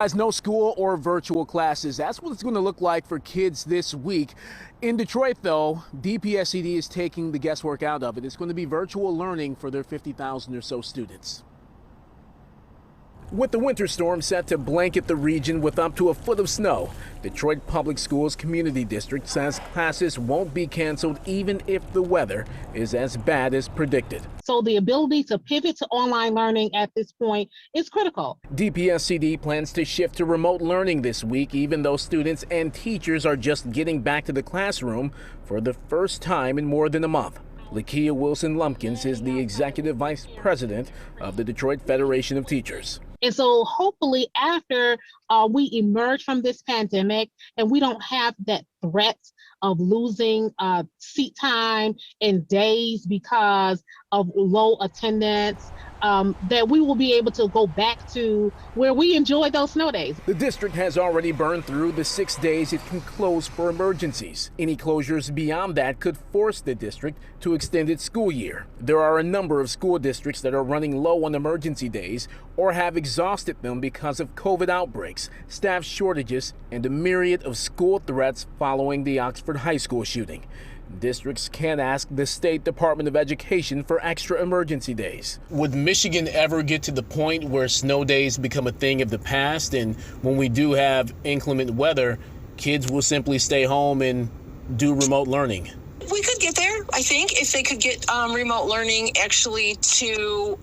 Guys, no school or virtual classes. That's what it's going to look like for kids this week. In Detroit, though, DPSCD is taking the guesswork out of it. It's going to be virtual learning for their 50,000 or so students. With the winter storm set to blanket the region with up to a foot of snow, Detroit Public Schools Community District says classes won't be canceled even if the weather is as bad as predicted. So the ability to pivot to online learning at this point is critical. DPSCD plans to shift to remote learning this week, even though students and teachers are just getting back to the classroom for the first time in more than a month. Lakia Wilson-Lumpkins is the executive vice president of the Detroit Federation of Teachers. And so hopefully after we emerge from this pandemic and we don't have that threat of losing seat time in days because of low attendance, that we will be able to go back to where we enjoy those snow days. The district has already burned through the 6 days it can close for emergencies. Any closures beyond that could force the district to extend its school year. There are a number of school districts that are running low on emergency days or have exhausted them because of COVID outbreaks, staff shortages, and a myriad of school threats following the Oxford High School shooting. Districts can ask the State Department of Education for extra emergency days. Would Michigan ever get to the point where snow days become a thing of the past, and when we do have inclement weather, kids will simply stay home and do remote learning? We could get there, I think, if they could get remote learning actually to,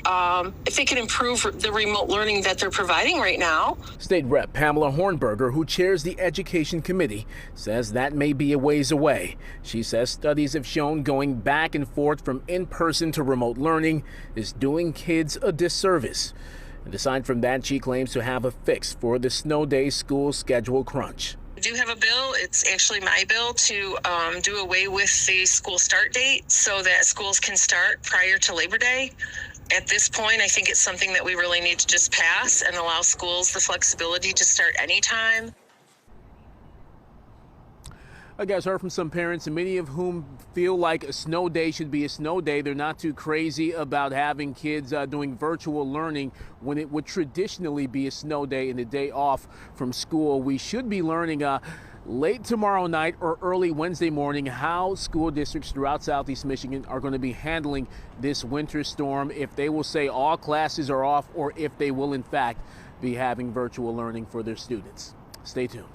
if they could improve the remote learning that they're providing right now. State Rep Pamela Hornberger, who chairs the Education Committee, says that may be a ways away. She says studies have shown going back and forth from in-person to remote learning is doing kids a disservice. And aside from that, she claims to have a fix for the snow day school schedule crunch. I do have a bill. It's actually my bill to do away with the school start date so that schools can start prior to Labor Day. At this point, I think it's something that we really need to just pass and allow schools the flexibility to start anytime. I guys heard from some parents, and many of whom feel like a snow day should be a snow day. They're not too crazy about having kids doing virtual learning when it would traditionally be a snow day and a day off from school. We should be learning late tomorrow night or early Wednesday morning how school districts throughout Southeast Michigan are going to be handling this winter storm, if they will say all classes are off or if they will in fact be having virtual learning for their students. Stay tuned.